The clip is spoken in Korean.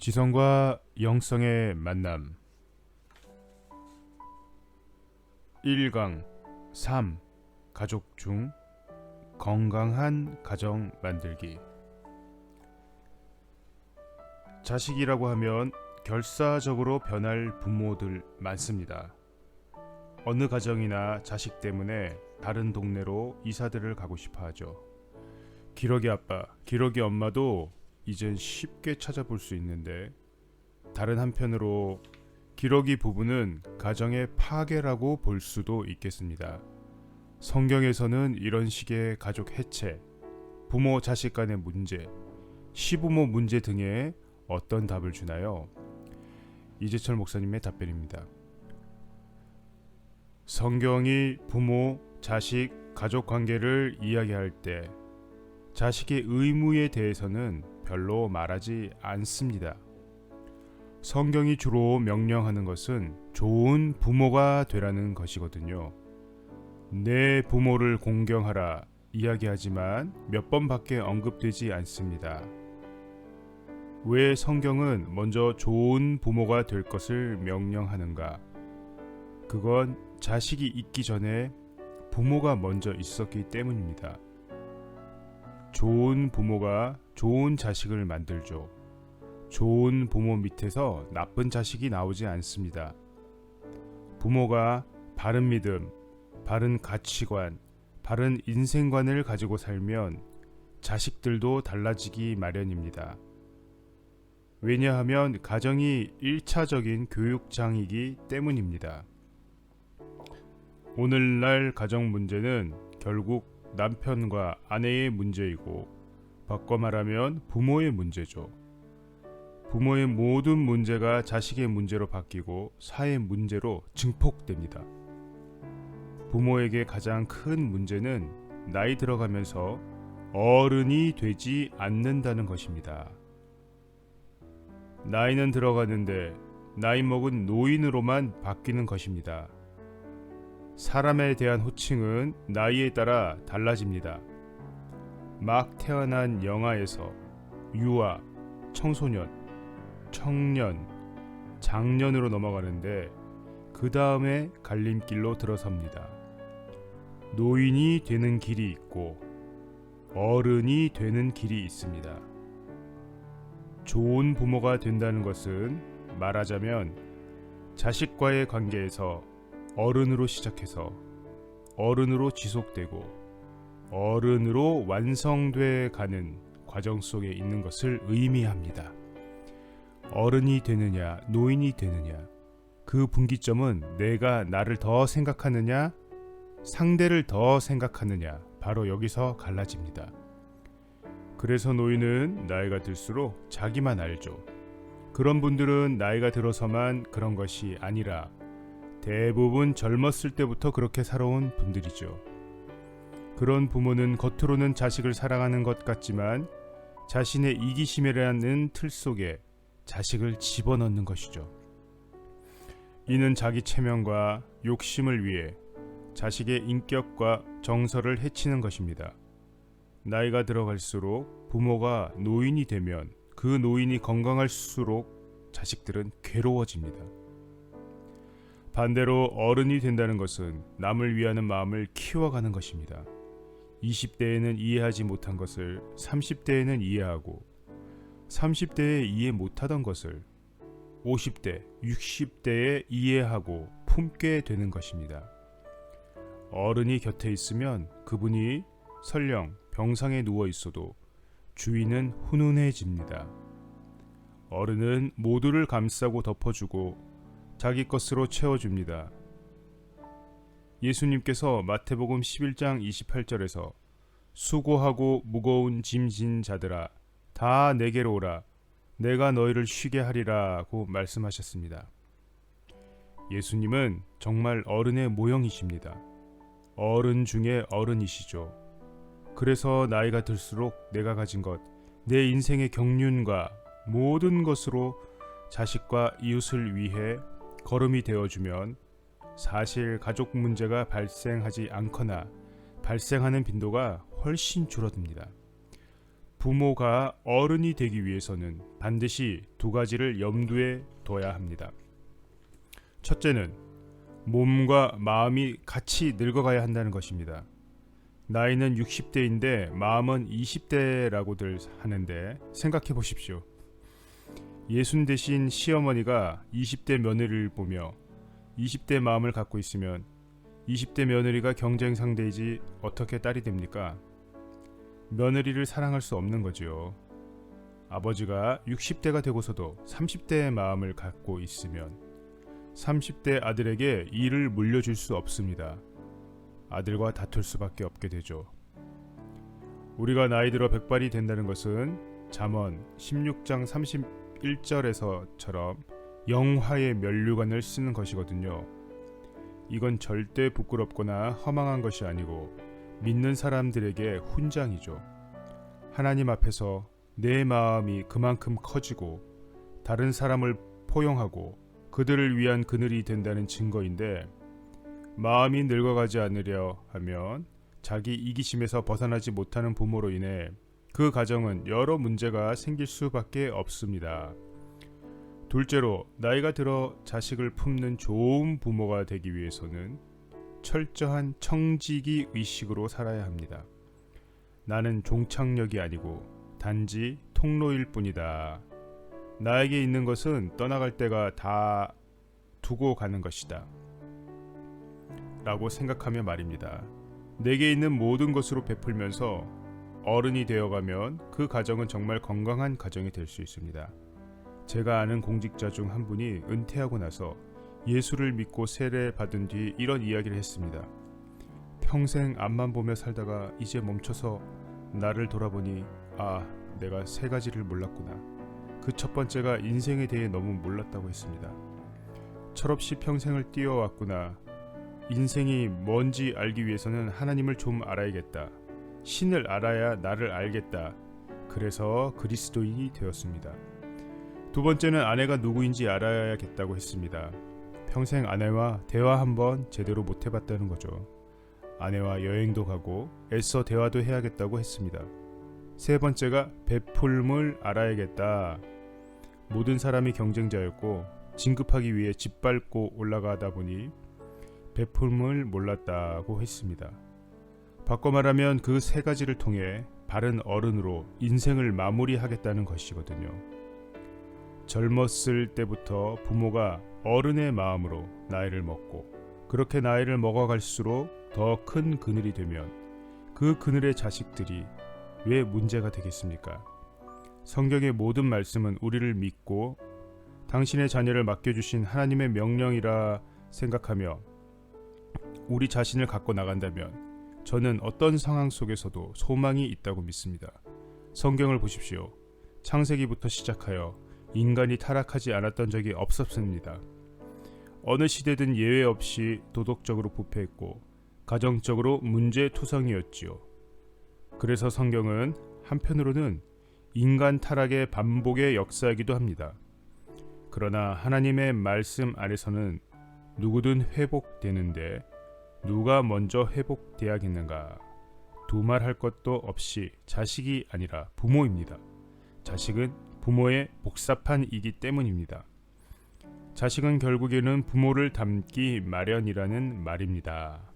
지성과 영성의 만남 1강 3. 가족 중 건강한 가정 만들기. 자식이라고 하면 결사적으로 변할 부모들 많습니다. 어느 가정이나 자식 때문에 다른 동네로 이사들을 가고 싶어 하죠. 기러기 아빠, 기러기 엄마도 이젠 쉽게 찾아볼 수 있는데, 다른 한편으로 기러기 부부는 가정의 파괴라고 볼 수도 있겠습니다. 성경에서는 이런 식의 가족 해체, 부모 자식 간의 문제, 시부모 문제 등에 어떤 답을 주나요? 이재철 목사님의 답변입니다. 성경이 부모, 자식, 가족 관계를 이야기할 때 자식의 의무에 대해서는 별로 말하지 않습니다. 성경이 주로 명령하는 것은 좋은 부모가 되라는 것이거든요. 내 부모를 공경하라 이야기하지만 몇 번밖에 언급되지 않습니다. 왜 성경은 먼저 좋은 부모가 될 것을 명령하는가? 그건 자식이 있기 전에 부모가 먼저 있었기 때문입니다. 좋은 부모가 좋은 자식을 만들죠. 좋은 부모 밑에서 나쁜 자식이 나오지 않습니다. 부모가 바른 믿음, 바른 가치관, 바른 인생관을 가지고 살면 자식들도 달라지기 마련입니다. 왜냐하면 가정이 1차적인 교육장이기 때문입니다. 오늘날 가정 문제는 결국 남편과 아내의 문제이고, 바꿔 말하면 부모의 문제죠. 부모의 모든 문제가 자식의 문제로 바뀌고 사회 문제로 증폭됩니다. 부모에게 가장 큰 문제는 나이 들어가면서 어른이 되지 않는다는 것입니다. 나이는 들어가는데 나이 먹은 노인으로만 바뀌는 것입니다. 사람에 대한 호칭은 나이에 따라 달라집니다. 막 태어난 영아에서 유아, 청소년, 청년, 장년으로 넘어가는데 그 다음에 갈림길로 들어섭니다. 노인이 되는 길이 있고 어른이 되는 길이 있습니다. 좋은 부모가 된다는 것은 말하자면 자식과의 관계에서 어른으로 시작해서 어른으로 지속되고 어른으로 완성돼 가는 과정 속에 있는 것을 의미합니다. 어른이 되느냐, 노인이 되느냐, 그 분기점은 내가 나를 더 생각하느냐, 상대를 더 생각하느냐, 바로 여기서 갈라집니다. 그래서 노인은 나이가 들수록 자기만 알죠. 그런 분들은 나이가 들어서만 그런 것이 아니라 대부분 젊었을 때부터 그렇게 살아온 분들이죠. 그런 부모는 겉으로는 자식을 사랑하는 것 같지만 자신의 이기심이라는 틀 속에 자식을 집어넣는 것이죠. 이는 자기 체면과 욕심을 위해 자식의 인격과 정서를 해치는 것입니다. 나이가 들어갈수록 부모가 노인이 되면 그 노인이 건강할수록 자식들은 괴로워집니다. 반대로 어른이 된다는 것은 남을 위하는 마음을 키워가는 것입니다. 20대에는 이해하지 못한 것을 30대에는 이해하고 30대에 이해 못하던 것을 50대, 60대에 이해하고 품게 되는 것입니다. 어른이 곁에 있으면 그분이 설령 병상에 누워 있어도 주위는 훈훈해집니다. 어른은 모두를 감싸고 덮어주고 자기 것으로 채워줍니다. 예수님께서 마태복음 11장 28절에서 수고하고 무거운 짐진 자들아 다 내게로 오라 내가 너희를 쉬게 하리라고 말씀하셨습니다. 예수님은 정말 어른의 모형이십니다. 어른 중에 어른이시죠. 그래서 나이가 들수록 내가 가진 것, 내 인생의 경륜과 모든 것으로 자식과 이웃을 위해 걸음이 되어주면 사실 가족 문제가 발생하지 않거나 발생하는 빈도가 훨씬 줄어듭니다. 부모가 어른이 되기 위해서는 반드시 두 가지를 염두에 둬야 합니다. 첫째는 몸과 마음이 같이 늙어가야 한다는 것입니다. 나이는 60대인데 마음은 20대라고들 하는데 생각해 보십시오. 예순 되신 시어머니가 20대 며느리를 보며 20대 마음을 갖고 있으면 20대 며느리가 경쟁 상대이지 어떻게 딸이 됩니까? 며느리를 사랑할 수 없는 거지요. 아버지가 60대가 되고서도 30대의 마음을 갖고 있으면 30대 아들에게 일을 물려줄 수 없습니다. 아들과 다툴 수밖에 없게 되죠. 우리가 나이 들어 백발이 된다는 것은 잠언 16장 31절에서처럼 영화의 면류관을 쓰는 것이거든요. 이건 절대 부끄럽거나 허망한 것이 아니고 믿는 사람들에게 훈장이죠. 하나님 앞에서 내 마음이 그만큼 커지고 다른 사람을 포용하고 그들을 위한 그늘이 된다는 증거인데, 마음이 늙어가지 않으려 하면 자기 이기심에서 벗어나지 못하는 부모로 인해 그 가정은 여러 문제가 생길 수밖에 없습니다. 둘째로, 나이가 들어 자식을 품는 좋은 부모가 되기 위해서는 철저한 청지기 의식으로 살아야 합니다. 나는 종착역이 아니고 단지 통로일 뿐이다. 나에게 있는 것은 떠나갈 때가 다 두고 가는 것이다 라고 생각하며 말입니다. 내게 있는 모든 것으로 베풀면서 어른이 되어가면 그 가정은 정말 건강한 가정이 될 수 있습니다. 제가 아는 공직자 중 한 분이 은퇴하고 나서 예수를 믿고 세례받은 뒤 이런 이야기를 했습니다. 평생 앞만 보며 살다가 이제 멈춰서 나를 돌아보니 내가 세 가지를 몰랐구나. 그 첫 번째가 인생에 대해 너무 몰랐다고 했습니다. 철없이 평생을 뛰어왔구나. 인생이 뭔지 알기 위해서는 하나님을 좀 알아야겠다. 신을 알아야 나를 알겠다. 그래서 그리스도인이 되었습니다. 두 번째는 아내가 누구인지 알아야겠다고 했습니다. 평생 아내와 대화 한번 제대로 못 해봤다는 거죠. 아내와 여행도 가고 애써 대화도 해야겠다고 했습니다. 세 번째가 베풀음을 알아야겠다. 모든 사람이 경쟁자였고 진급하기 위해 짓밟고 올라가다 보니 베풀음을 몰랐다고 했습니다. 바꿔 말하면 그 세 가지를 통해 바른 어른으로 인생을 마무리하겠다는 것이거든요. 젊었을 때부터 부모가 어른의 마음으로 나이를 먹고 그렇게 나이를 먹어갈수록 더 큰 그늘이 되면 그 그늘의 자식들이 왜 문제가 되겠습니까? 성경의 모든 말씀은 우리를 믿고 당신의 자녀를 맡겨주신 하나님의 명령이라 생각하며 우리 자신을 갖고 나간다면 저는 어떤 상황 속에서도 소망이 있다고 믿습니다. 성경을 보십시오. 창세기부터 시작하여 인간이 타락하지 않았던 적이 없었습니다. 어느 시대든 예외 없이 도덕적으로 부패했고 가정적으로 문제투성이었지요. 그래서 성경은 한편으로는 인간 타락의 반복의 역사이기도 합니다. 그러나 하나님의 말씀 안에서는 누구든 회복되는데 누가 먼저 회복돼야겠는가? 두말할 것도 없이 자식이 아니라 부모입니다. 자식은 부모의 복사판이기 때문입니다. 자식은 결국에는 부모를 닮기 마련이라는 말입니다.